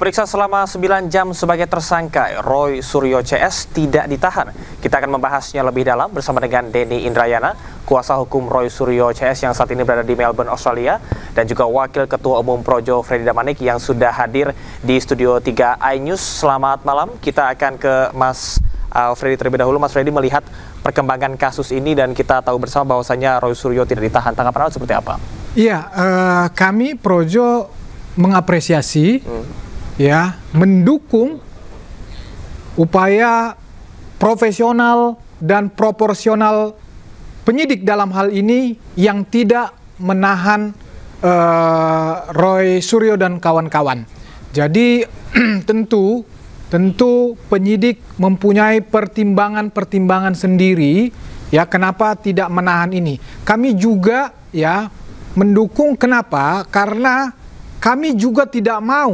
Diperiksa selama 9 jam sebagai tersangka, Roy Suryo CS tidak ditahan. Kita akan membahasnya lebih dalam bersama dengan Denny Indrayana, kuasa hukum Roy Suryo CS yang saat ini berada di Melbourne, Australia, dan juga Wakil Ketua Umum Projo Freddy Damanik yang sudah hadir di Studio 3 iNews. Selamat malam, kita akan ke Mas Freddy terlebih dahulu. Mas Freddy, melihat perkembangan kasus ini dan kita tahu bersama bahwasanya Roy Suryo tidak ditahan, tanggapan Anda seperti apa? Iya, kami Projo mengapresiasi, mendukung upaya profesional dan proporsional penyidik dalam hal ini yang tidak menahan Roy Suryo dan kawan-kawan. Jadi tentu penyidik mempunyai pertimbangan sendiri, kenapa tidak menahan ini. Kami juga mendukung, kenapa? Karena kami juga tidak mau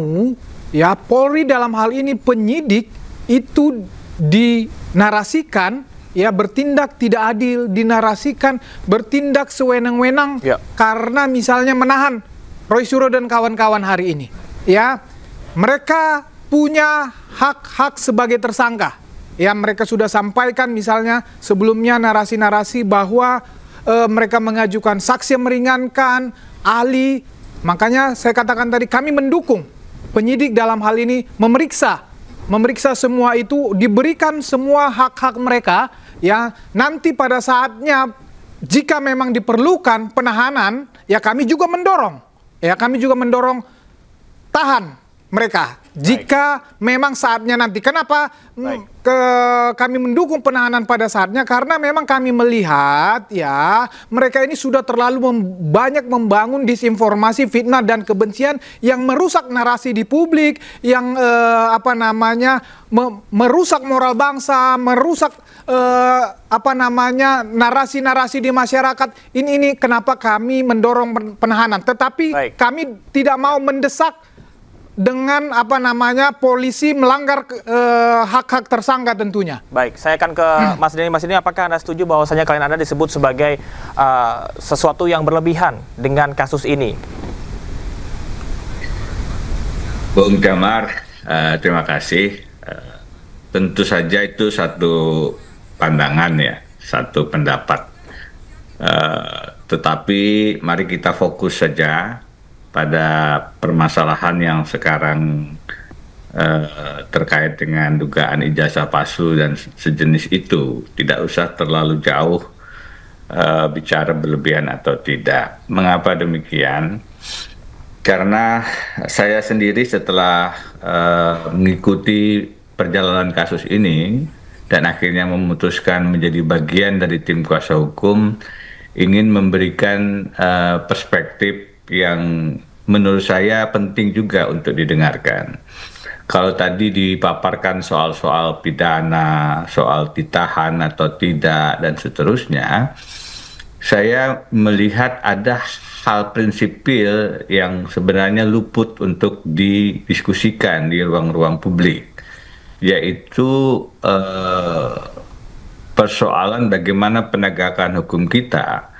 Polri dalam hal ini penyidik itu dinarasikan bertindak tidak adil, dinarasikan bertindak sewenang-wenang karena misalnya menahan Roy Suryo dan kawan-kawan hari ini. Mereka punya hak-hak sebagai tersangka. Mereka sudah sampaikan misalnya sebelumnya narasi-narasi bahwa mereka mengajukan saksi yang meringankan, ahli. Makanya saya katakan tadi kami mendukung penyidik dalam hal ini memeriksa semua itu, diberikan semua hak-hak mereka. Nanti pada saatnya jika memang diperlukan penahanan, kami juga mendorong. Kami juga mendorong tahan mereka. Jika memang saatnya nanti. Kenapa kami mendukung penahanan pada saatnya? Karena memang kami melihat mereka ini sudah terlalu banyak membangun disinformasi, fitnah dan kebencian yang merusak narasi di publik, yang merusak moral bangsa, merusak narasi-narasi di masyarakat. Ini kenapa kami mendorong penahanan. Tetapi kami tidak mau mendesak dengan polisi melanggar hak-hak tersangka tentunya. Baik, saya akan ke Mas Denny. Mas Denny, apakah Anda setuju bahwasanya klien Anda disebut sebagai sesuatu yang berlebihan dengan kasus ini? Bung Damar, terima kasih. Tentu saja itu satu pandangan satu pendapat. Tetapi mari kita fokus saja pada permasalahan yang sekarang terkait dengan dugaan ijazah palsu dan sejenis itu. Tidak usah terlalu jauh bicara berlebihan atau tidak. Mengapa demikian? Karena saya sendiri setelah mengikuti perjalanan kasus ini dan akhirnya memutuskan menjadi bagian dari tim kuasa hukum, ingin memberikan perspektif yang menurut saya penting juga untuk didengarkan. Kalau tadi dipaparkan soal-soal pidana, soal ditahan atau tidak, dan seterusnya, saya melihat ada hal prinsipil yang sebenarnya luput untuk didiskusikan di ruang-ruang publik, yaitu persoalan bagaimana penegakan hukum kita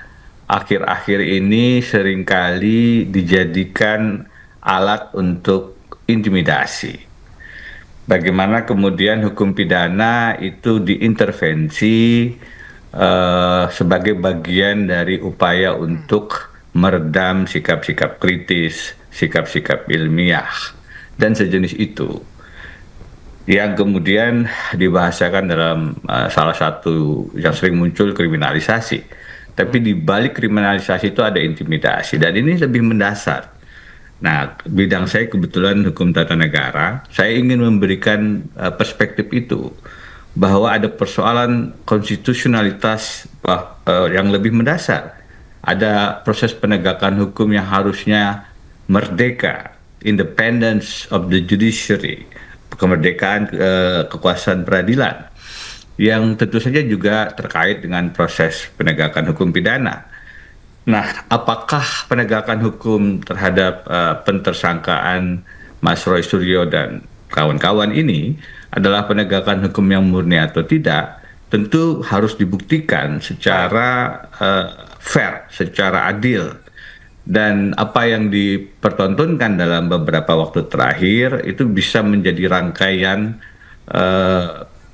akhir-akhir ini seringkali dijadikan alat untuk intimidasi. Bagaimana kemudian hukum pidana itu diintervensi sebagai bagian dari upaya untuk meredam sikap-sikap kritis, sikap-sikap ilmiah, dan sejenis itu. Yang kemudian dibahasakan dalam salah satu yang sering muncul kriminalisasi. Tapi di balik kriminalisasi itu ada intimidasi, dan ini lebih mendasar. Nah, bidang saya kebetulan hukum tata negara, saya ingin memberikan perspektif itu, bahwa ada persoalan konstitusionalitas yang lebih mendasar. Ada proses penegakan hukum yang harusnya merdeka, independence of the judiciary, kemerdekaan kekuasaan peradilan, yang tentu saja juga terkait dengan proses penegakan hukum pidana. Nah, apakah penegakan hukum terhadap pentersangkaan Mas Roy Suryo dan kawan-kawan ini adalah penegakan hukum yang murni atau tidak? Tentu harus dibuktikan secara fair, secara adil. Dan apa yang dipertontonkan dalam beberapa waktu terakhir itu bisa menjadi rangkaian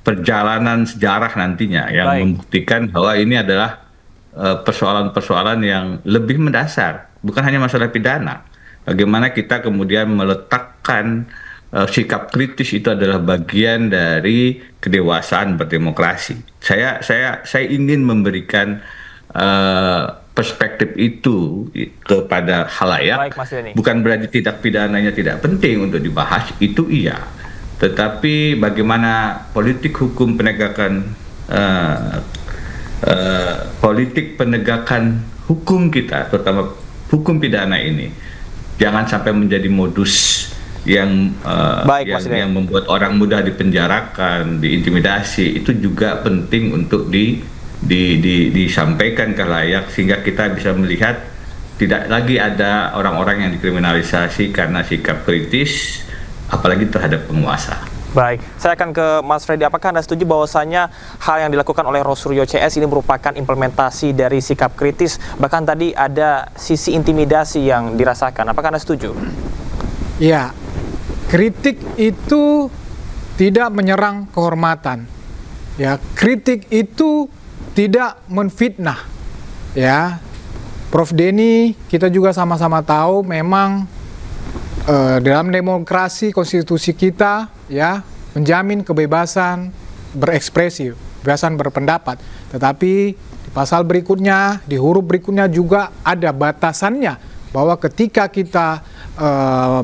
perjalanan sejarah nantinya yang membuktikan bahwa ini adalah persoalan-persoalan yang lebih mendasar, bukan hanya masalah pidana. Bagaimana kita kemudian meletakkan sikap kritis itu adalah bagian dari kedewasaan berdemokrasi. Saya ingin memberikan perspektif itu kepada khalayak. Bukan berarti tindak pidananya tidak penting untuk dibahas, itu iya. Tetapi bagaimana politik hukum penegakan hukum kita, terutama hukum pidana ini, jangan sampai menjadi modus yang membuat orang mudah dipenjarakan, diintimidasi. Itu juga penting untuk disampaikan ke khalayak sehingga kita bisa melihat tidak lagi ada orang-orang yang dikriminalisasi karena sikap kritis, apalagi terhadap penguasa. Baik, saya akan ke Mas Freddy. Apakah Anda setuju bahwasanya hal yang dilakukan oleh Roy Suryo CS ini merupakan implementasi dari sikap kritis? Bahkan tadi ada sisi intimidasi yang dirasakan. Apakah Anda setuju? Ya, kritik itu tidak menyerang kehormatan. Ya, kritik itu tidak menfitnah. Ya, Prof. Denny, kita juga sama-sama tahu memang dalam demokrasi konstitusi kita ya menjamin kebebasan berekspresi, kebebasan berpendapat. Tetapi di pasal berikutnya, di huruf berikutnya juga ada batasannya bahwa ketika kita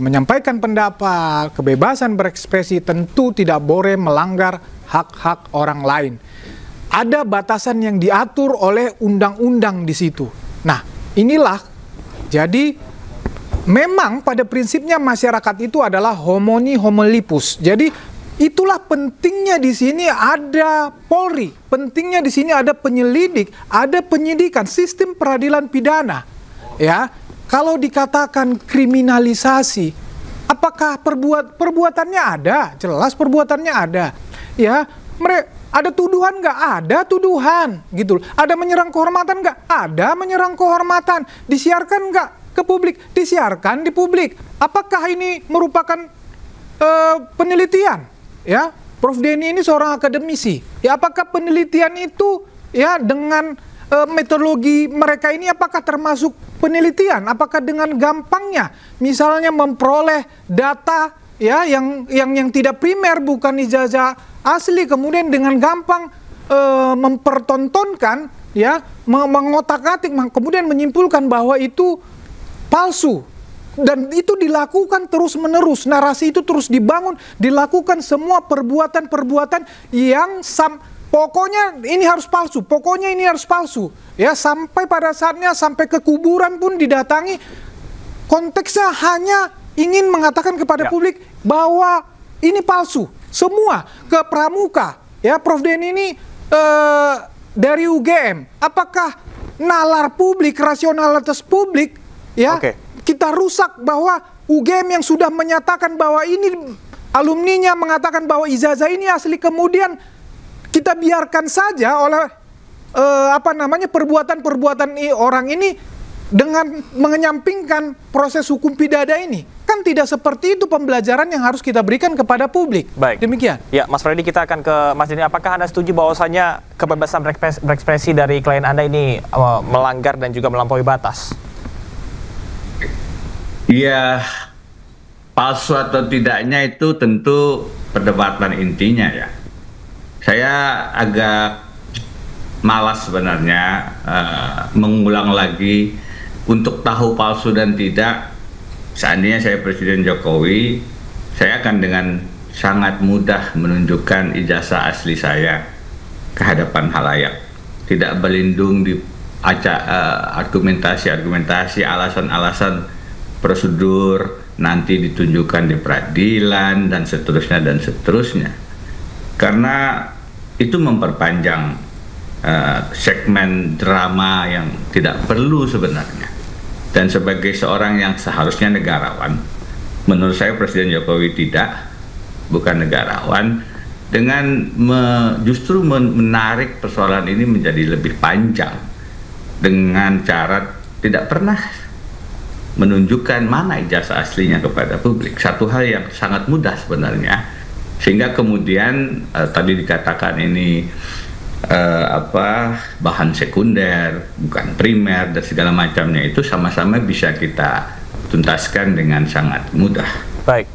menyampaikan pendapat, kebebasan berekspresi tentu tidak boleh melanggar hak-hak orang lain. Ada batasan yang diatur oleh undang-undang di situ. Nah, inilah jadi memang pada prinsipnya masyarakat itu adalah homini homo lupus. Jadi itulah pentingnya di sini ada Polri, pentingnya di sini ada penyelidik, ada penyidikan, sistem peradilan pidana. Ya, kalau dikatakan kriminalisasi, apakah perbuatannya ada? Jelas perbuatannya ada. Ya, ada tuduhan nggak? Ada tuduhan, gitu. Ada menyerang kehormatan nggak? Ada menyerang kehormatan. Disiarkan nggak ke publik? Disiarkan di publik. Apakah ini merupakan penelitian? Ya, Prof. Denny ini seorang akademisi. Ya, apakah penelitian itu ya dengan metodologi mereka ini apakah termasuk penelitian? Apakah dengan gampangnya misalnya memperoleh data ya yang tidak primer, bukan ijazah asli, kemudian dengan gampang mempertontonkan ya, mengotak-atik, kemudian menyimpulkan bahwa itu palsu, dan itu dilakukan terus-menerus, narasi itu terus dibangun, dilakukan semua perbuatan-perbuatan yang pokoknya ini harus palsu, pokoknya ini harus palsu, ya, sampai pada saatnya sampai ke kuburan pun didatangi, konteksnya hanya ingin mengatakan kepada publik bahwa ini palsu, semua ke pramuka, ya. Prof. Denny ini dari UGM, apakah nalar publik, rasionalitas publik, ya, kita rusak bahwa UGM yang sudah menyatakan bahwa ini alumninya mengatakan bahwa ijazah ini asli, kemudian kita biarkan saja oleh perbuatan-perbuatan orang ini dengan menyampingkan proses hukum pidana ini. Kan tidak seperti itu pembelajaran yang harus kita berikan kepada publik. Baik. Demikian. Ya, Mas Freddy, kita akan ke Mas Denny. Apakah Anda setuju bahwasanya kebebasan berekspresi dari klien Anda ini melanggar dan juga melampaui batas? Iya, palsu atau tidaknya itu tentu perdebatan intinya ya. Saya agak malas sebenarnya mengulang lagi untuk tahu palsu dan tidak. Seandainya saya Presiden Jokowi, saya akan dengan sangat mudah menunjukkan ijazah asli saya ke hadapan khalayak. Tidak berlindung di argumentasi, alasan-alasan prosedur, nanti ditunjukkan di peradilan, dan seterusnya. Karena itu memperpanjang segmen drama yang tidak perlu sebenarnya. Dan sebagai seorang yang seharusnya negarawan, menurut saya Presiden Jokowi bukan negarawan, dengan justru menarik persoalan ini menjadi lebih panjang dengan cara tidak pernah menunjukkan mana ijazah aslinya kepada publik. Satu hal yang sangat mudah sebenarnya, sehingga kemudian tadi dikatakan ini bahan sekunder, bukan primer dan segala macamnya, itu sama-sama bisa kita tuntaskan dengan sangat mudah. Baik.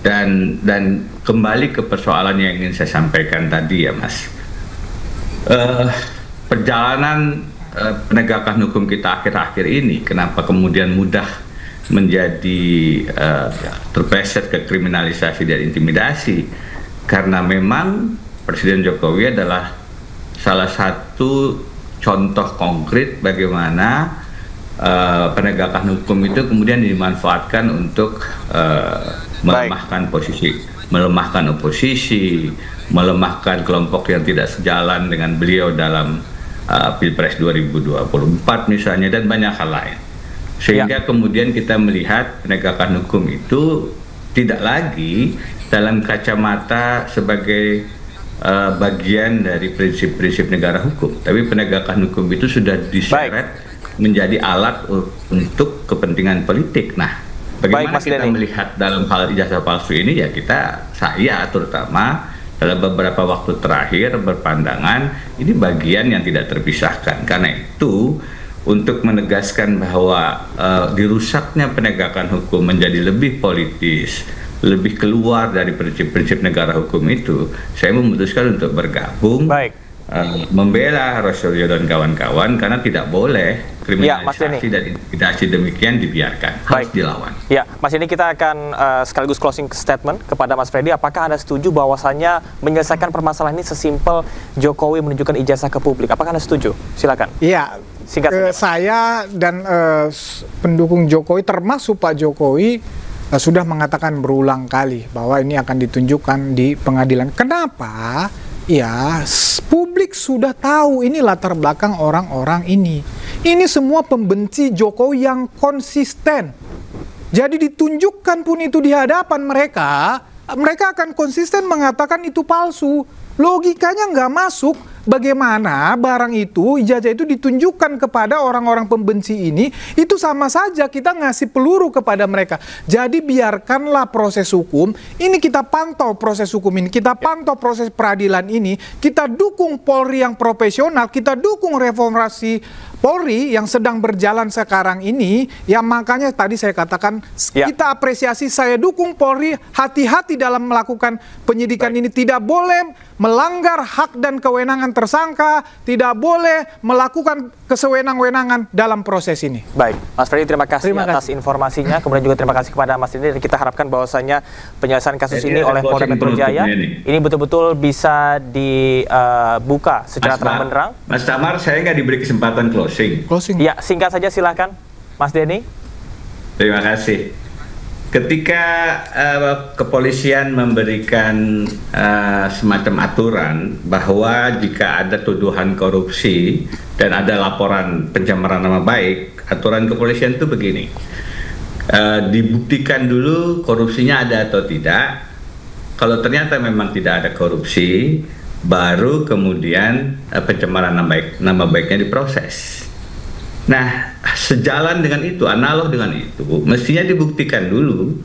Dan kembali ke persoalan yang ingin saya sampaikan tadi ya Mas, perjalanan penegakan hukum kita akhir-akhir ini, kenapa kemudian mudah menjadi terpleset ke kriminalisasi dan intimidasi? Karena memang Presiden Jokowi adalah salah satu contoh konkret bagaimana penegakan hukum itu kemudian dimanfaatkan untuk melemahkan melemahkan oposisi, melemahkan kelompok yang tidak sejalan dengan beliau dalam Pilpres 2024 misalnya, dan banyak hal lain. Sehingga kemudian kita melihat penegakan hukum itu tidak lagi dalam kacamata sebagai bagian dari prinsip-prinsip negara hukum, tapi penegakan hukum itu sudah diseret menjadi alat untuk kepentingan politik. Nah, bagaimana kita melihat dalam hal ijazah palsu ini? Ya saya terutama dalam beberapa waktu terakhir berpandangan ini bagian yang tidak terpisahkan. Karena itu, untuk menegaskan bahwa dirusaknya penegakan hukum menjadi lebih politis, lebih keluar dari prinsip-prinsip negara hukum itu, saya memutuskan untuk bergabung, membela Roy Suryo dan kawan-kawan, karena tidak boleh kriminalisasi dan intimidasi demikian dibiarkan, harus dilawan. Ya, Mas, ini kita akan sekaligus closing statement kepada Mas Freddy. Apakah Anda setuju bahwasannya menyelesaikan permasalahan ini sesimpel Jokowi menunjukkan ijazah ke publik? Apakah Anda setuju? Silakan. Iya, saya dan pendukung Jokowi, termasuk Pak Jokowi, sudah mengatakan berulang kali bahwa ini akan ditunjukkan di pengadilan. Kenapa? Ya, publik sudah tahu ini latar belakang orang-orang ini. Ini semua pembenci Jokowi yang konsisten. Jadi ditunjukkan pun itu di hadapan mereka, mereka akan konsisten mengatakan itu palsu. Logikanya nggak masuk. Bagaimana barang itu, ijazah itu ditunjukkan kepada orang-orang pembenci ini, itu sama saja kita ngasih peluru kepada mereka. Jadi biarkanlah proses hukum, ini kita pantau proses hukum ini, kita pantau proses peradilan ini, kita dukung Polri yang profesional, kita dukung reformasi Polri yang sedang berjalan sekarang ini, ya makanya tadi saya katakan kita apresiasi, saya dukung Polri hati-hati dalam melakukan penyidikan ini, tidak boleh melanggar hak dan kewenangan tersangka, tidak boleh melakukan kesewenang-wenangan dalam proses ini. Baik, Mas Freddy, terima kasih atas informasinya, kemudian juga terima kasih kepada Mas Dini, dan kita harapkan bahwasanya penyelesaian kasus ini oleh Polda Metro Jaya ini betul-betul bisa dibuka secara terang-benderang. Mas Damar, saya nggak diberi kesempatan closing. Ya, singkat saja silahkan, Mas Denny. Terima kasih. Ketika kepolisian memberikan semacam aturan bahwa jika ada tuduhan korupsi dan ada laporan pencemaran nama baik, aturan kepolisian itu begini, dibuktikan dulu korupsinya ada atau tidak. Kalau ternyata memang tidak ada korupsi, baru kemudian pencemaran nama baiknya diproses. Nah, sejalan dengan itu, analog dengan itu, mestinya dibuktikan dulu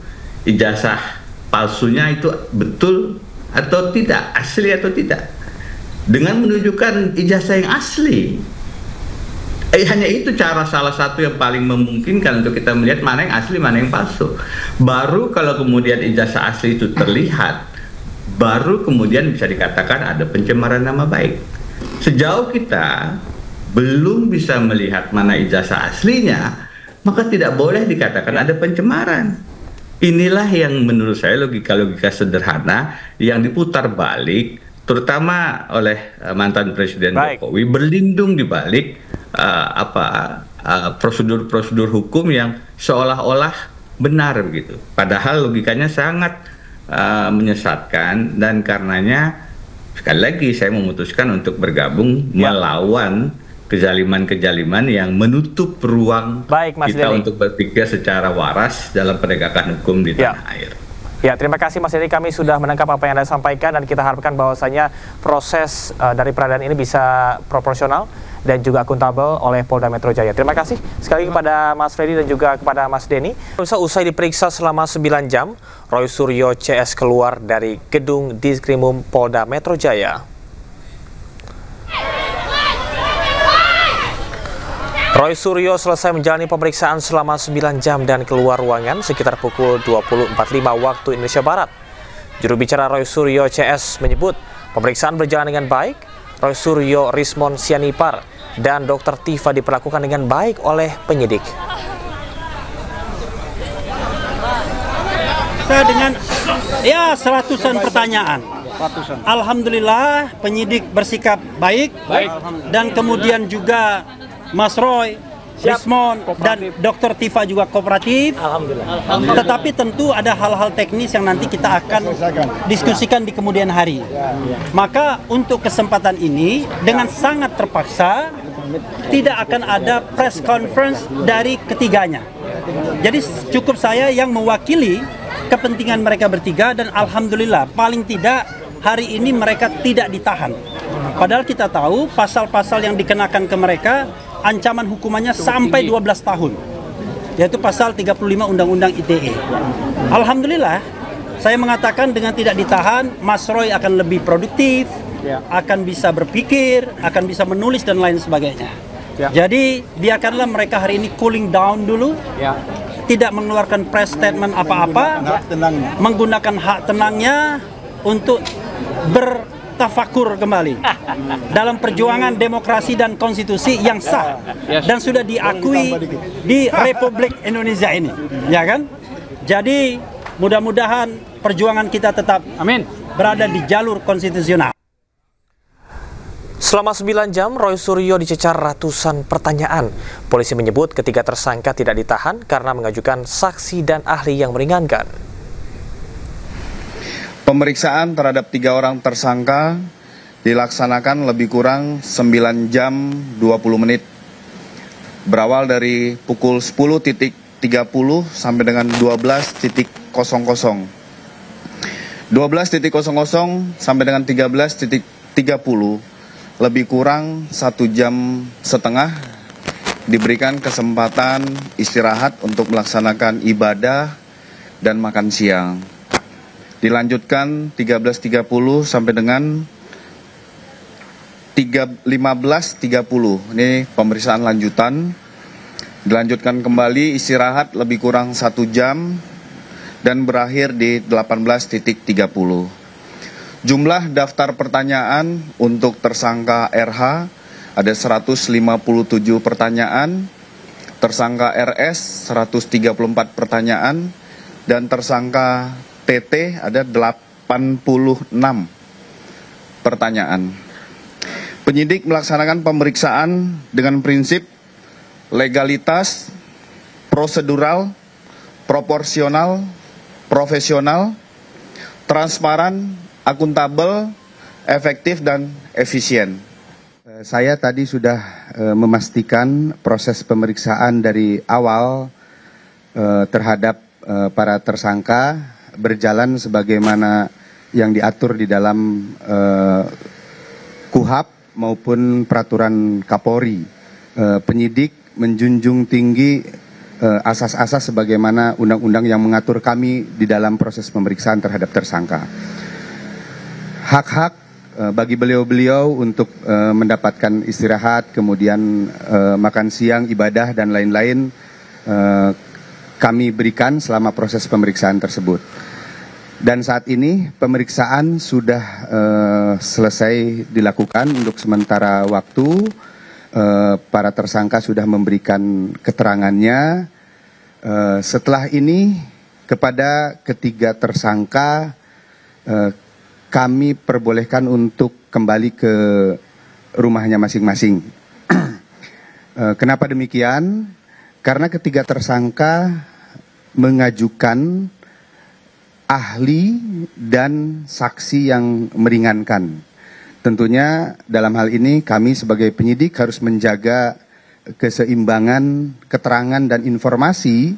ijazah palsunya itu betul atau tidak, asli atau tidak, dengan menunjukkan ijazah yang asli. Hanya itu cara salah satu yang paling memungkinkan untuk kita melihat mana yang asli, mana yang palsu. Baru kalau kemudian ijazah asli itu terlihat, baru kemudian bisa dikatakan ada pencemaran nama baik. Sejauh kita belum bisa melihat mana ijazah aslinya, maka tidak boleh dikatakan ada pencemaran. Inilah yang menurut saya logika-logika sederhana yang diputar balik, terutama oleh mantan Presiden Jokowi, berlindung di balik prosedur-prosedur hukum yang seolah-olah benar begitu. Padahal logikanya sangat menyesatkan, dan karenanya sekali lagi saya memutuskan untuk bergabung melawan kezaliman-kezaliman yang menutup ruang kita untuk berpikir secara waras dalam penegakan hukum di tanah air. Ya, terima kasih Mas Denny, kami sudah menangkap apa yang Anda sampaikan, dan kita harapkan bahwasanya proses dari peradilan ini bisa proporsional dan juga akuntabel oleh Polda Metro Jaya. Terima kasih sekali kepada Mas Freddy dan juga kepada Mas Denny. Usai diperiksa selama 9 jam, Roy Suryo CS keluar dari gedung Diskrimum Polda Metro Jaya. Roy Suryo selesai menjalani pemeriksaan selama 9 jam dan keluar ruangan sekitar pukul 20.45 waktu Indonesia Barat. Juru bicara Roy Suryo CS menyebut pemeriksaan berjalan dengan baik. Roy Suryo Rismon Sianipar dan Dr. Tifa diperlakukan dengan baik oleh penyidik. Saya dengan seratusan pertanyaan. Alhamdulillah penyidik bersikap baik. Dan kemudian juga Mas Roy, Rismon, dan Dr. Tifa juga kooperatif. Alhamdulillah. Tetapi tentu ada hal-hal teknis yang nanti kita akan diskusikan di kemudian hari. Maka untuk kesempatan ini dengan sangat terpaksa tidak akan ada press conference dari ketiganya. Jadi cukup saya yang mewakili kepentingan mereka bertiga dan alhamdulillah paling tidak hari ini mereka tidak ditahan. Padahal kita tahu pasal-pasal yang dikenakan ke mereka ancaman hukumannya sampai 12 tahun, yaitu pasal 35 Undang-Undang ITE. Alhamdulillah, saya mengatakan dengan tidak ditahan, Mas Roy akan lebih produktif, akan bisa berpikir, akan bisa menulis dan lain sebagainya. Jadi biarkanlah mereka hari ini cooling down dulu, tidak mengeluarkan press statement apa-apa, menggunakan hak tenangnya untuk tafakur kembali dalam perjuangan demokrasi dan konstitusi yang sah dan sudah diakui di Republik Indonesia ini, ya kan? Jadi mudah-mudahan perjuangan kita tetap berada di jalur konstitusional. Selama 9 jam, Roy Suryo dicecar ratusan pertanyaan. Polisi menyebut ketiga tersangka tidak ditahan karena mengajukan saksi dan ahli yang meringankan. Pemeriksaan terhadap 3 orang tersangka dilaksanakan lebih kurang 9 jam 20 menit. Berawal dari pukul 10.30 sampai dengan 12.00. 12.00 sampai dengan 13.30 lebih kurang 1,5 jam diberikan kesempatan istirahat untuk melaksanakan ibadah dan makan siang. Dilanjutkan 13.30 sampai dengan 15.30. Ini pemeriksaan lanjutan. Dilanjutkan kembali istirahat lebih kurang 1 jam dan berakhir di 18.30. Jumlah daftar pertanyaan untuk tersangka RH ada 157 pertanyaan, tersangka RS 134 pertanyaan, dan tersangka TT ada 86 pertanyaan. Penyidik melaksanakan pemeriksaan dengan prinsip legalitas, prosedural, proporsional, profesional, transparan, akuntabel, efektif, dan efisien. Saya tadi sudah memastikan proses pemeriksaan dari awal terhadap para tersangka berjalan sebagaimana yang diatur di dalam KUHP maupun peraturan Kapolri. Penyidik menjunjung tinggi asas-asas sebagaimana undang-undang yang mengatur kami di dalam proses pemeriksaan terhadap tersangka. Hak-hak bagi beliau-beliau untuk mendapatkan istirahat, kemudian makan siang, ibadah, dan lain-lain kami berikan selama proses pemeriksaan tersebut. Dan saat ini pemeriksaan sudah selesai dilakukan untuk sementara waktu. Para tersangka sudah memberikan keterangannya. Setelah ini kepada ketiga tersangka kami perbolehkan untuk kembali ke rumahnya masing-masing. Kenapa demikian? Karena ketiga tersangka mengajukan ahli dan saksi yang meringankan. Tentunya dalam hal ini kami sebagai penyidik harus menjaga keseimbangan keterangan dan informasi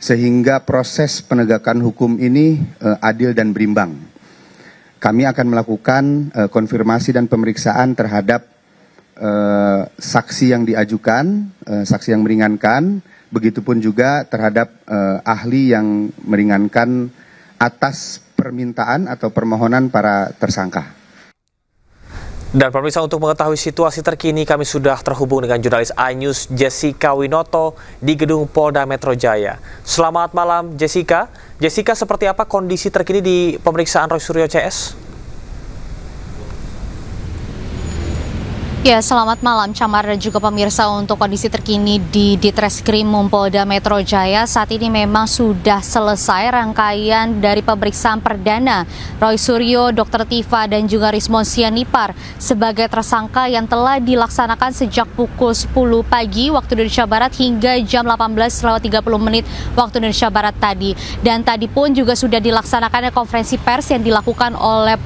sehingga proses penegakan hukum ini adil dan berimbang. Kami akan melakukan konfirmasi dan pemeriksaan terhadap saksi yang diajukan, saksi yang meringankan, begitupun juga terhadap ahli yang meringankan atas permintaan atau permohonan para tersangka. Dan pemirsa, untuk mengetahui situasi terkini kami sudah terhubung dengan jurnalis iNews Jessica Winoto di gedung Polda Metro Jaya. Selamat malam Jessica. Jessica, seperti apa kondisi terkini di pemeriksaan Roy Suryo CS? Ya, selamat malam Camar dan juga pemirsa. Untuk kondisi terkini di Ditreskrim Polda Metro Jaya, saat ini memang sudah selesai rangkaian dari pemeriksaan perdana Roy Suryo, Dr. Tifa dan juga Rismon Sianipar sebagai tersangka yang telah dilaksanakan sejak pukul 10 pagi waktu Indonesia Barat hingga jam 18.30 waktu Indonesia Barat tadi. Dan tadi pun juga sudah dilaksanakan konferensi pers yang dilakukan oleh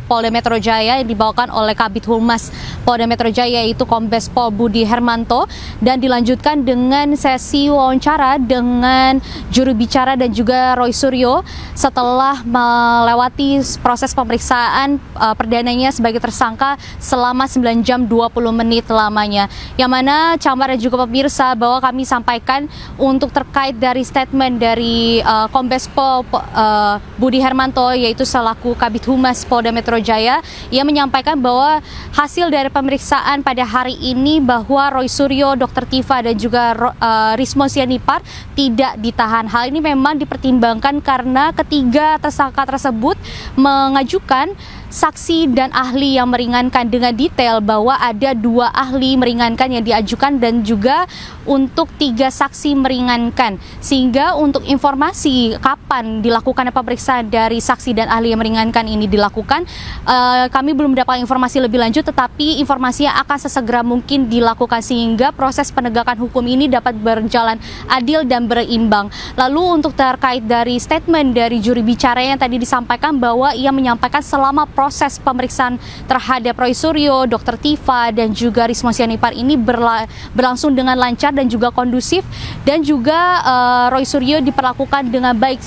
Polda Metro Jaya yang dibawakan oleh Kabid Humas Polda Metro Jaya, yaitu Kombes Pol Budi Hermanto, dan dilanjutkan dengan sesi wawancara dengan juru bicara dan juga Roy Suryo setelah melewati proses pemeriksaan perdananya sebagai tersangka selama 9 jam 20 menit lamanya. Yang mana Camar dan juga pemirsa, bahwa kami sampaikan untuk terkait dari statement dari Kombes Pol Budi Hermanto, yaitu selaku Kabid Humas Polda Metro Jaya, ia menyampaikan bahwa hasil dari pemeriksaan pada hari ini bahwa Roy Suryo, Dr. Tifa dan juga Rismon Sianipar tidak ditahan. Hal ini memang dipertimbangkan karena ketiga tersangka tersebut mengajukan saksi dan ahli yang meringankan dengan detail bahwa ada 2 ahli meringankan yang diajukan dan juga untuk 3 saksi meringankan. Sehingga untuk informasi kapan dilakukan pemeriksaan dari saksi dan ahli yang meringankan ini dilakukan, kami belum mendapat informasi lebih lanjut, tetapi informasinya akan sesegera mungkin dilakukan sehingga proses penegakan hukum ini dapat berjalan adil dan berimbang. Lalu untuk terkait dari statement dari juri bicara yang tadi disampaikan, bahwa ia menyampaikan selama proses pemeriksaan terhadap Roy Suryo, Dr. Tifa dan juga Rismon Sianipar ini berlangsung dengan lancar dan juga kondusif, dan juga Roy Suryo diperlakukan dengan baik.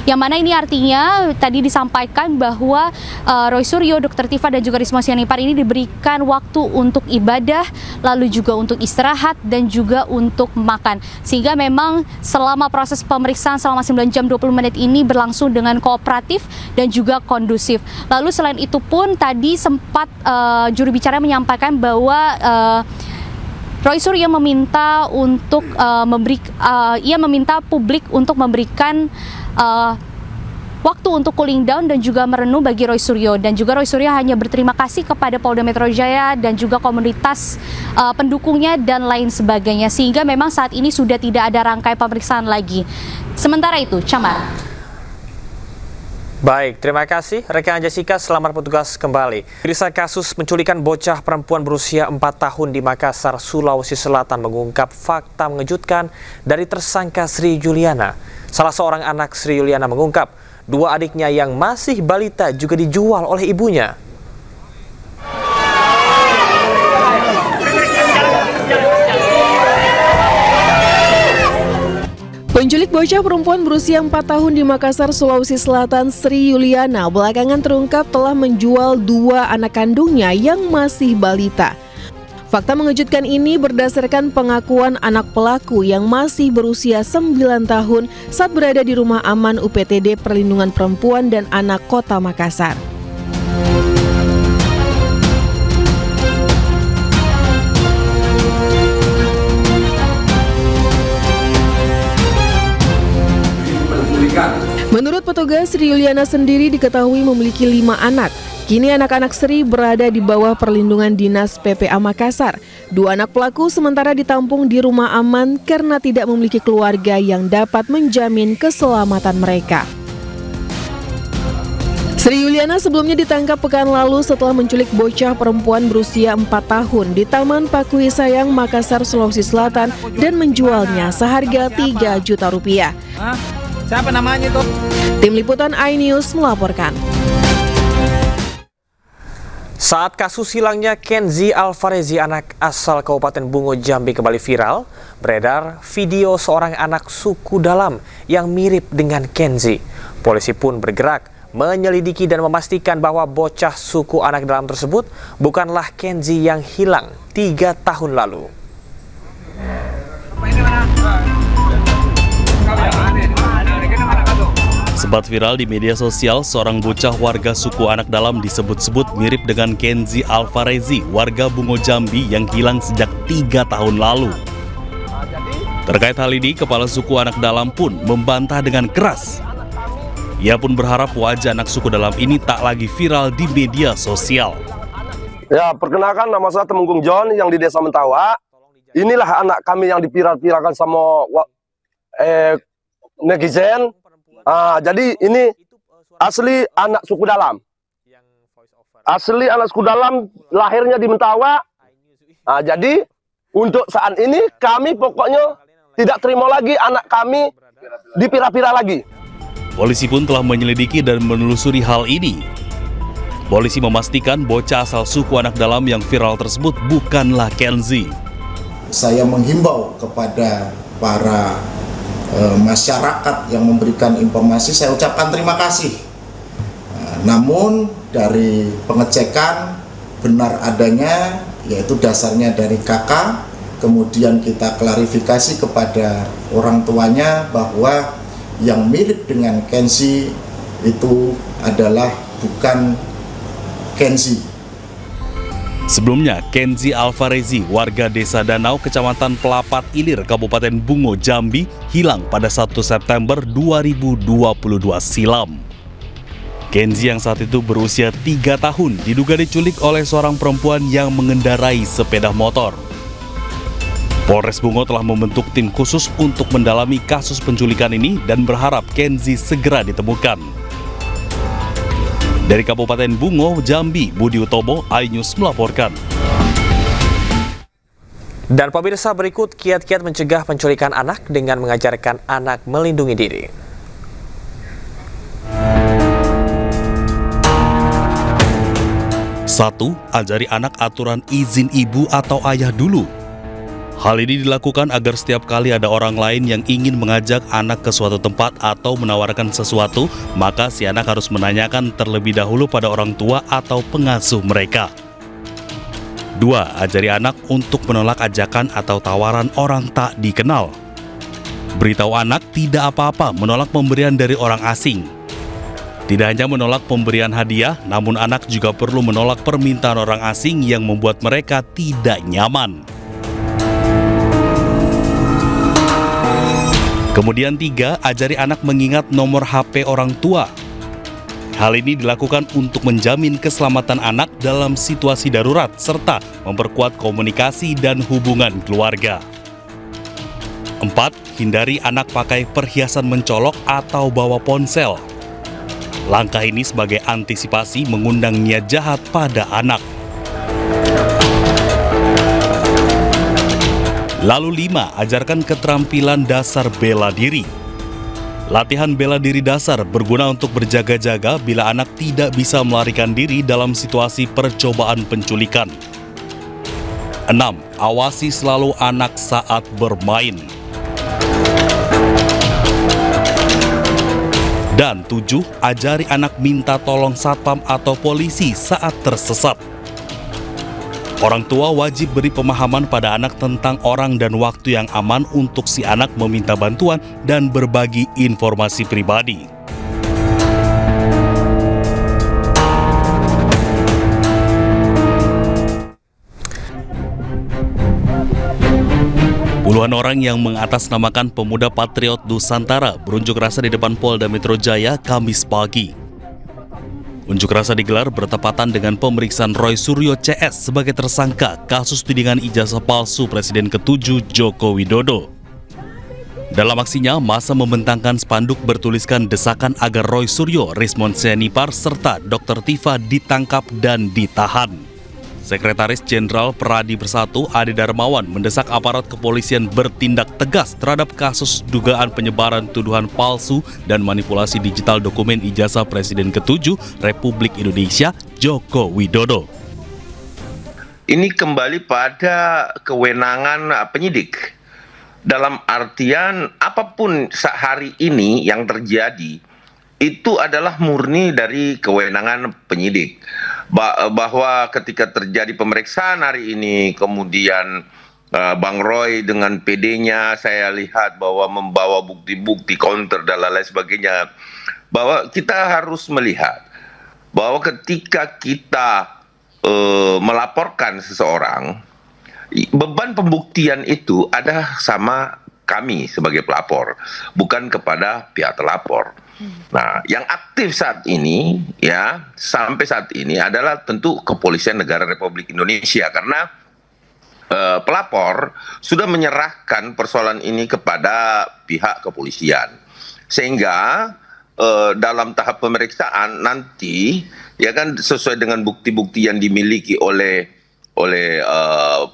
Yang mana ini artinya tadi disampaikan bahwa Roy Suryo, Dr. Tifa dan juga Rismon Sianipar ini diberikan waktu untuk ibadah, lalu juga untuk istirahat dan juga untuk makan. Sehingga memang selama proses pemeriksaan selama 9 jam 20 menit ini berlangsung dengan kooperatif dan juga kondusif. Lalu selain itu pun tadi sempat juru bicara menyampaikan bahwa Roy Suryo meminta untuk ia meminta publik untuk memberikan waktu untuk cooling down dan juga merenung bagi Roy Suryo, dan juga Roy Suryo hanya berterima kasih kepada Polda Metro Jaya dan juga komunitas pendukungnya dan lain sebagainya, sehingga memang saat ini sudah tidak ada rangkaian pemeriksaan lagi. Sementara itu, Camar. Baik, terima kasih rekan Jessica, selamat bertugas kembali. Kisah kasus penculikan bocah perempuan berusia 4 tahun di Makassar, Sulawesi Selatan mengungkap fakta mengejutkan dari tersangka Sri Yuliana. Salah seorang anak Sri Yuliana mengungkap 2 adiknya yang masih balita juga dijual oleh ibunya. Penculik bocah perempuan berusia 4 tahun di Makassar, Sulawesi Selatan, Sri Yuliana, belakangan terungkap telah menjual 2 anak kandungnya yang masih balita. Fakta mengejutkan ini berdasarkan pengakuan anak pelaku yang masih berusia 9 tahun saat berada di rumah aman UPTD Perlindungan Perempuan dan Anak Kota Makassar. Menurut petugas, Sri Yuliana sendiri diketahui memiliki 5 anak. Kini anak-anak Sri berada di bawah perlindungan Dinas PPA Makassar. 2 anak pelaku sementara ditampung di rumah aman karena tidak memiliki keluarga yang dapat menjamin keselamatan mereka. Sri Yuliana sebelumnya ditangkap pekan lalu setelah menculik bocah perempuan berusia 4 tahun di Taman Pakui Sayang, Makassar, Sulawesi Selatan dan menjualnya seharga 3 juta rupiah. Siapa namanya itu? Tim Liputan iNews melaporkan. Saat kasus hilangnya Kenzi Alvarezi, anak asal Kabupaten Bungo, Jambi kembali viral, beredar video seorang anak suku dalam yang mirip dengan Kenzi. Polisi pun bergerak menyelidiki dan memastikan bahwa bocah suku anak dalam tersebut bukanlah Kenzi yang hilang 3 tahun lalu. Sempat viral di media sosial, seorang bocah warga suku anak dalam disebut-sebut mirip dengan Kenzi Alvarezi, warga Bungo Jambi yang hilang sejak 3 tahun lalu. Terkait hal ini, Kepala Suku Anak Dalam pun membantah dengan keras. Ia pun berharap wajah anak suku dalam ini tak lagi viral di media sosial. Ya, perkenalkan, nama saya Temenggung John yang di Desa Mentawa. Inilah anak kami yang dipiral-piralkan sama netizen. Jadi ini asli anak suku dalam. Asli anak suku dalam, lahirnya di Mentawa. Jadi untuk saat ini kami pokoknya tidak terima lagi anak kami dipira-pira lagi. Polisi pun telah menyelidiki dan menelusuri hal ini. Polisi memastikan bocah asal suku anak dalam yang viral tersebut bukanlah Kenzi. Saya menghimbau kepada para masyarakat yang memberikan informasi, saya ucapkan terima kasih. Namun dari pengecekan benar adanya, yaitu dasarnya dari kakak, kemudian kita klarifikasi kepada orang tuanya bahwa yang mirip dengan Kenzi itu adalah bukan Kenzi. Sebelumnya, Kenzi Alvarezi, warga Desa Danau, Kecamatan Pelapat Ilir, Kabupaten Bungo Jambi, hilang pada 1 September 2022 silam. Kenzi yang saat itu berusia 3 tahun diduga diculik oleh seorang perempuan yang mengendarai sepeda motor. Polres Bungo telah membentuk tim khusus untuk mendalami kasus penculikan ini dan berharap Kenzi segera ditemukan. Dari Kabupaten Bungo, Jambi, Budi Utomo, iNews melaporkan. Dan pemirsa, berikut kiat-kiat mencegah penculikan anak dengan mengajarkan anak melindungi diri. Satu, ajari anak aturan izin ibu atau ayah dulu. Hal ini dilakukan agar setiap kali ada orang lain yang ingin mengajak anak ke suatu tempat atau menawarkan sesuatu, maka si anak harus menanyakan terlebih dahulu pada orang tua atau pengasuh mereka. 2. Ajari anak untuk menolak ajakan atau tawaran orang tak dikenal. Beritahu anak tidak apa-apa menolak pemberian dari orang asing. Tidak hanya menolak pemberian hadiah, namun anak juga perlu menolak permintaan orang asing yang membuat mereka tidak nyaman. Kemudian 3, ajari anak mengingat nomor HP orang tua. Hal ini dilakukan untuk menjamin keselamatan anak dalam situasi darurat serta memperkuat komunikasi dan hubungan keluarga. 4, hindari anak pakai perhiasan mencolok atau bawa ponsel. Langkah ini sebagai antisipasi mengundang niat jahat pada anak. Lalu 5, ajarkan keterampilan dasar bela diri. Latihan bela diri dasar berguna untuk berjaga-jaga bila anak tidak bisa melarikan diri dalam situasi percobaan penculikan. 6, awasi selalu anak saat bermain. Dan 7, ajari anak minta tolong satpam atau polisi saat tersesat. Orang tua wajib beri pemahaman pada anak tentang orang dan waktu yang aman untuk si anak meminta bantuan dan berbagi informasi pribadi. Puluhan orang yang mengatasnamakan pemuda Patriot Nusantara berunjuk rasa di depan Polda Metro Jaya Kamis pagi. Unjuk rasa digelar bertepatan dengan pemeriksaan Roy Suryo CS sebagai tersangka kasus tudingan ijazah palsu Presiden ke-7 Joko Widodo. Dalam aksinya, massa membentangkan spanduk bertuliskan desakan agar Roy Suryo, Rismond Sianipar, serta Dr. Tifa ditangkap dan ditahan. Sekretaris Jenderal Peradi Bersatu Ade Darmawan mendesak aparat kepolisian bertindak tegas terhadap kasus dugaan penyebaran tuduhan palsu dan manipulasi digital dokumen ijazah Presiden ke-7 Republik Indonesia Joko Widodo. Ini kembali pada kewenangan penyidik. Dalam artian apapun hari ini yang terjadi, itu adalah murni dari kewenangan penyidik. Bahwa ketika terjadi pemeriksaan hari ini, kemudian Bang Roy dengan PD-nya saya lihat bahwa membawa bukti-bukti counter dan lain sebagainya, bahwa kita harus melihat bahwa ketika kita melaporkan seseorang, beban pembuktian itu ada sama kami sebagai pelapor, bukan kepada pihak terlapor. Nah, yang aktif saat ini, ya, sampai saat ini adalah tentu Kepolisian Negara Republik Indonesia, karena pelapor sudah menyerahkan persoalan ini kepada pihak kepolisian, sehingga dalam tahap pemeriksaan nanti, ya kan, sesuai dengan bukti-bukti yang dimiliki oleh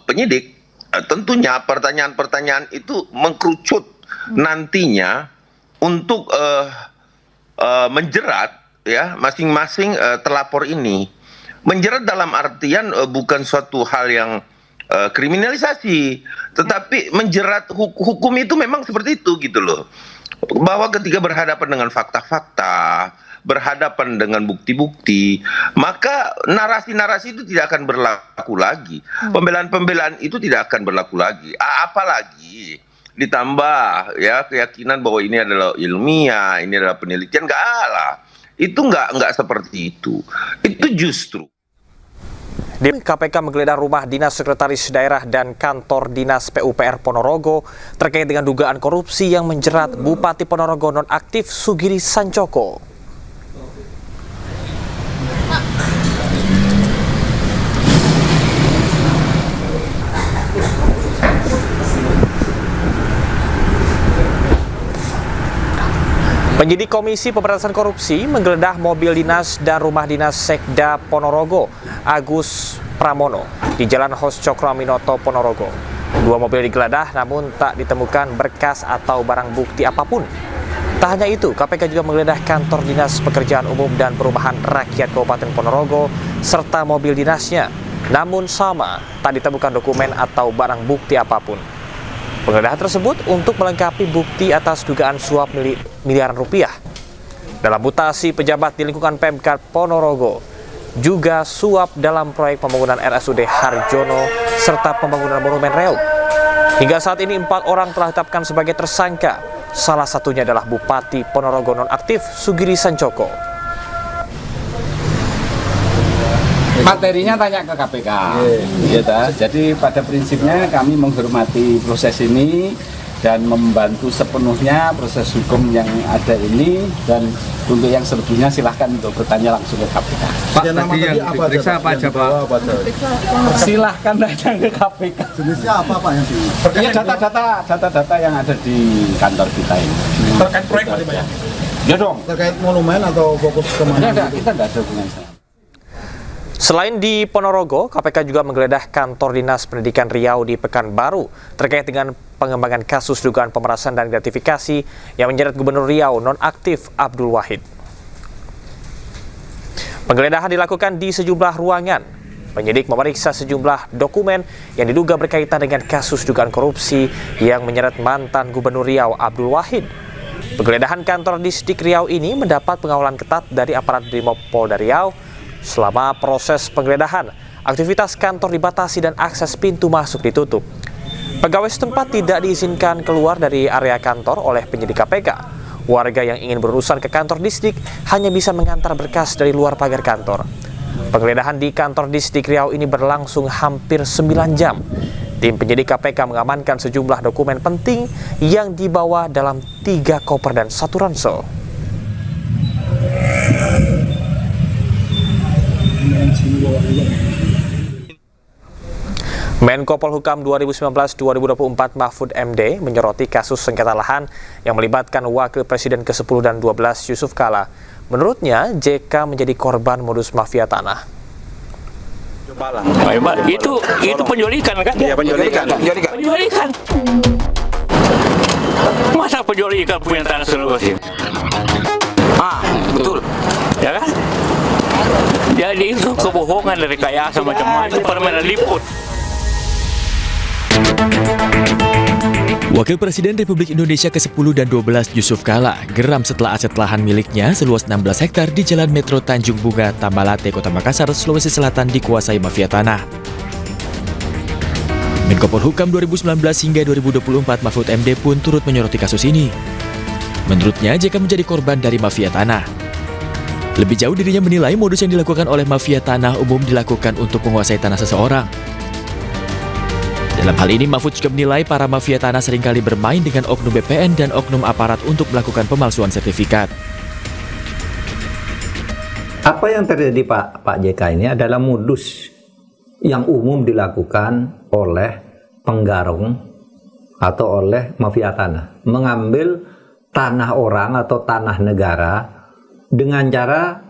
penyidik, tentunya pertanyaan-pertanyaan itu mengkerucut nantinya untuk menjerat, ya, masing-masing terlapor ini. Menjerat dalam artian bukan suatu hal yang kriminalisasi, tetapi menjerat hukum itu memang seperti itu gitu loh. Bahwa ketika berhadapan dengan fakta-fakta, berhadapan dengan bukti-bukti, maka narasi-narasi itu tidak akan berlaku lagi. Pembelaan-pembelaan itu tidak akan berlaku lagi. Apalagi ditambah, ya, keyakinan bahwa ini adalah ilmiah, ini adalah penelitian, itu nggak seperti itu. Itu justru. Di KPK menggeledah rumah dinas sekretaris daerah dan kantor dinas PUPR Ponorogo terkait dengan dugaan korupsi yang menjerat Bupati Ponorogo nonaktif Sugiri Sancoko. Penyidik Komisi Pemberantasan Korupsi menggeledah mobil dinas dan rumah dinas Sekda Ponorogo, Agus Pramono, di Jalan Hos Cokroaminoto, Ponorogo. Dua mobil digeledah namun tak ditemukan berkas atau barang bukti apapun. Tak hanya itu, KPK juga menggeledah kantor Dinas Pekerjaan Umum dan Perumahan Rakyat Kabupaten Ponorogo serta mobil dinasnya. Namun sama, tak ditemukan dokumen atau barang bukti apapun. Penggeledahan tersebut untuk melengkapi bukti atas dugaan suap miliaran rupiah dalam mutasi pejabat di lingkungan Pemkab Ponorogo, juga suap dalam proyek pembangunan RSUD Harjono serta pembangunan Monumen Reog. Hingga saat ini 4 orang telah ditetapkan sebagai tersangka. Salah satunya adalah Bupati Ponorogo nonaktif Sugiri Sancoko. Materinya tanya ke KPK, gitu. Jadi pada prinsipnya kami menghormati proses ini dan membantu sepenuhnya proses hukum yang ada ini, dan untuk yang selebihnya silahkan untuk bertanya langsung ke KPK. Pak, tadi yang diperiksa apa aja, Pak? Silahkan tanya ke KPK. Jenisnya apa, Pak? Ya, data-data yang ada di kantor kita ini. Terkait proyek Pak? Ya dong. Terkait monumen atau fokus kemana? Enggak, kita nggak ada hubungan. Selain di Ponorogo, KPK juga menggeledah kantor Dinas Pendidikan Riau di Pekanbaru terkait dengan pengembangan kasus dugaan pemerasan dan gratifikasi yang menyeret Gubernur Riau nonaktif Abdul Wahid. Penggeledahan dilakukan di sejumlah ruangan. Penyidik memeriksa sejumlah dokumen yang diduga berkaitan dengan kasus dugaan korupsi yang menyeret mantan Gubernur Riau Abdul Wahid. Penggeledahan kantor Disdik Riau ini mendapat pengawalan ketat dari aparat Brimopolda Riau. Selama proses penggeledahan, aktivitas kantor dibatasi dan akses pintu masuk ditutup. Pegawai setempat tidak diizinkan keluar dari area kantor oleh penyidik KPK. Warga yang ingin berurusan ke kantor Disdik hanya bisa mengantar berkas dari luar pagar kantor. Penggeledahan di kantor Disdik Riau ini berlangsung hampir 9 jam. Tim penyidik KPK mengamankan sejumlah dokumen penting yang dibawa dalam 3 koper dan 1 ransel. Menko Polhukam 2019-2024 Mahfud MD menyoroti kasus sengketa lahan yang melibatkan Wakil Presiden ke-10 dan 12 Yusuf Kala. Menurutnya, JK menjadi korban modus mafia tanah. Itu penjualikan kan? Iya, penjualikan. Masa penjualikan punya tanah seluruh sih? Betul. Ya kan? Jadi itu kebohongan dari rekayasa macam-macam, permainan liput. Wakil Presiden Republik Indonesia ke-10 dan 12 Yusuf Kala geram setelah aset lahan miliknya seluas 16 hektar di Jalan Metro Tanjung Bunga, Tambalate, Kota Makassar, Sulawesi Selatan dikuasai mafia tanah. Menko Polhukam 2019 hingga 2024 Mahfud MD pun turut menyoroti kasus ini. Menurutnya, JK menjadi korban dari mafia tanah. Lebih jauh dirinya menilai modus yang dilakukan oleh mafia tanah umum dilakukan untuk menguasai tanah seseorang. Dalam hal ini, Mahfud juga menilai para mafia tanah seringkali bermain dengan oknum BPN dan oknum aparat untuk melakukan pemalsuan sertifikat. Apa yang terjadi Pak JK ini adalah modus yang umum dilakukan oleh penggarong atau oleh mafia tanah. Mengambil tanah orang atau tanah negara dengan cara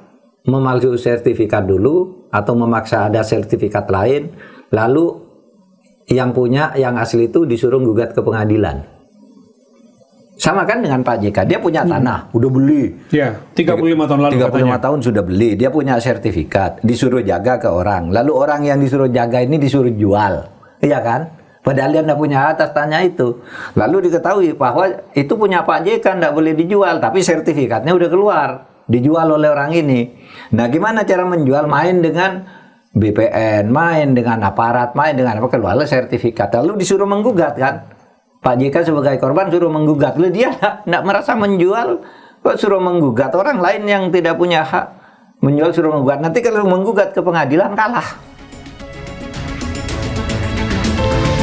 memalsu sertifikat dulu atau memaksa ada sertifikat lain, lalu yang punya, yang asli itu disuruh gugat ke pengadilan. Sama kan dengan Pak JK, dia punya tanah, udah beli. Ya, 35 tahun lalu 35 katanya. tahun sudah beli, dia punya sertifikat, disuruh jaga ke orang. Lalu orang yang disuruh jaga ini disuruh jual, iya kan? Padahal dia tidak punya atas tanah itu. Lalu diketahui bahwa itu punya Pak JK, tidak boleh dijual, tapi sertifikatnya udah keluar, dijual oleh orang ini. Nah, gimana cara menjual? Main dengan BPN, main dengan aparat, main dengan apa, keluar sertifikat, lalu disuruh menggugat kan. Pak JK sebagai korban suruh menggugat, lalu dia tidak merasa menjual, kok suruh menggugat orang lain yang tidak punya hak menjual, suruh menggugat. Nanti kalau menggugat ke pengadilan kalah.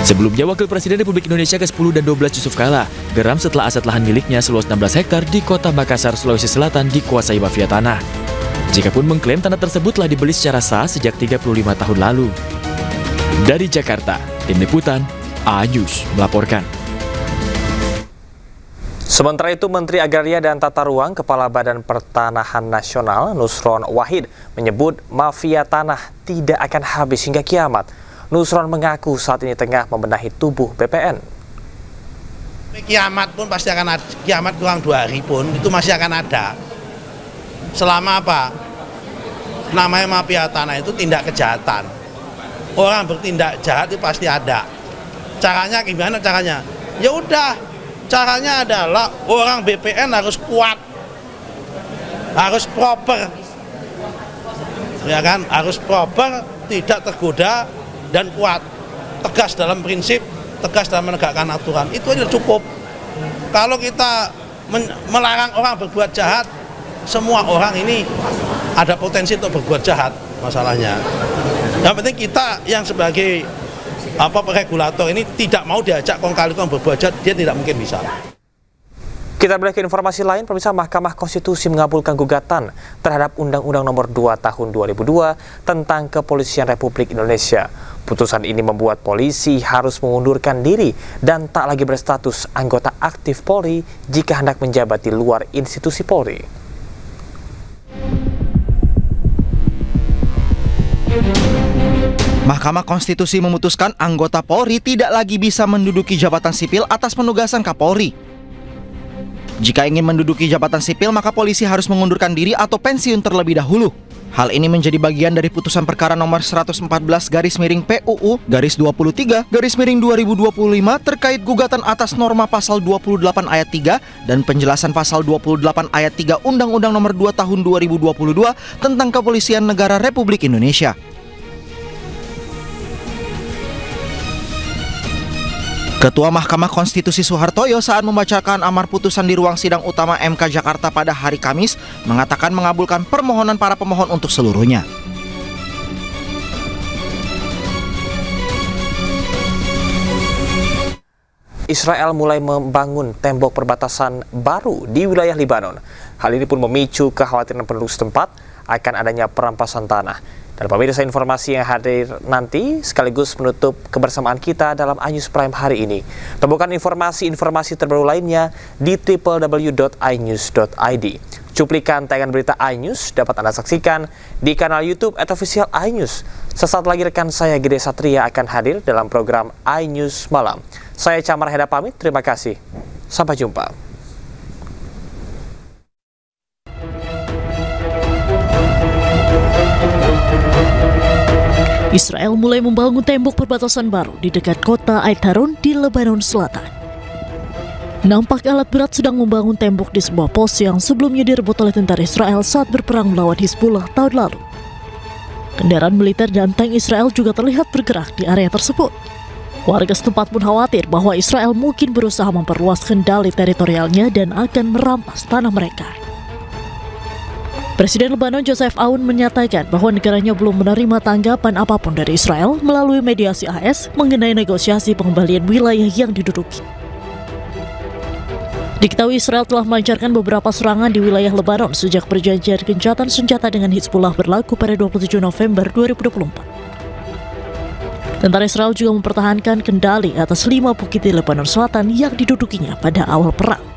Sebelumnya, Wakil Presiden Republik Indonesia ke-10 dan 12 Yusuf Kala geram setelah aset lahan miliknya seluas 16 hektar di Kota Makassar, Sulawesi Selatan dikuasai mafia tanah. JK pun mengklaim tanah tersebut telah dibeli secara sah sejak 35 tahun lalu. Dari Jakarta, Tim Liputan, A-News melaporkan. Sementara itu, Menteri Agraria dan Tata Ruang Kepala Badan Pertanahan Nasional Nusron Wahid menyebut mafia tanah tidak akan habis hingga kiamat. Nusron mengaku saat ini tengah membenahi tubuh BPN. Kiamat pun pasti akan ada, kiamat kurang 2 hari pun itu masih akan ada. Selama apa? Namanya mafia tanah itu tindak kejahatan. Orang bertindak jahat itu pasti ada. Caranya gimana caranya? Ya udah, caranya adalah orang BPN harus kuat, harus proper, ya kan? Harus proper, tidak tergoda dan kuat, tegas dalam prinsip, tegas dalam menegakkan aturan. Itu aja cukup. Kalau kita melarang orang berbuat jahat, semua orang ini ada potensi untuk berbuat jahat masalahnya. Yang penting kita yang sebagai regulator ini tidak mau diajak kong kali kong berbuat jahat, dia tidak mungkin bisa. Kita beralih ke informasi lain, pemirsa. Mahkamah Konstitusi mengabulkan gugatan terhadap Undang-Undang Nomor 2 Tahun 2002 tentang Kepolisian Republik Indonesia. Putusan ini membuat polisi harus mengundurkan diri dan tak lagi berstatus anggota aktif Polri jika hendak menjabat di luar institusi Polri. Mahkamah Konstitusi memutuskan anggota Polri tidak lagi bisa menduduki jabatan sipil atas penugasan Kapolri. Jika ingin menduduki jabatan sipil, maka polisi harus mengundurkan diri atau pensiun terlebih dahulu. Hal ini menjadi bagian dari putusan perkara nomor 114/PUU-23/2025 terkait gugatan atas norma pasal 28 ayat 3 dan penjelasan pasal 28 ayat 3 Undang-Undang Nomor 2 Tahun 2022 tentang Kepolisian Negara Republik Indonesia. Ketua Mahkamah Konstitusi Soehartoyo saat membacakan amar putusan di ruang sidang utama MK Jakarta pada hari Kamis mengatakan mengabulkan permohonan para pemohon untuk seluruhnya. Israel mulai membangun tembok perbatasan baru di wilayah Lebanon. Hal ini pun memicu kekhawatiran penduduk setempat akan adanya perampasan tanah. Dan pemirsa, informasi yang hadir nanti sekaligus menutup kebersamaan kita dalam iNews Prime hari ini. Temukan informasi-informasi terbaru lainnya di www.inews.id. Cuplikan tayangan berita iNews dapat Anda saksikan di kanal YouTube @official iNews. Sesaat lagi rekan saya Gede Satria akan hadir dalam program iNews Malam. Saya Camar Heda pamit, terima kasih. Sampai jumpa. Israel mulai membangun tembok perbatasan baru di dekat kota Ait Harun di Lebanon Selatan. Nampak alat berat sedang membangun tembok di sebuah pos yang sebelumnya direbut oleh tentara Israel saat berperang melawan Hizbullah tahun lalu. Kendaraan militer dan tank Israel juga terlihat bergerak di area tersebut. Warga setempat pun khawatir bahwa Israel mungkin berusaha memperluas kendali teritorialnya dan akan merampas tanah mereka. Presiden Lebanon Joseph Aoun menyatakan bahwa negaranya belum menerima tanggapan apapun dari Israel melalui mediasi AS mengenai negosiasi pengembalian wilayah yang diduduki. Diketahui Israel telah melancarkan beberapa serangan di wilayah Lebanon sejak perjanjian gencatan senjata dengan Hizbullah berlaku pada 27 November 2024. Tentara Israel juga mempertahankan kendali atas 5 bukit di Lebanon Selatan yang didudukinya pada awal perang.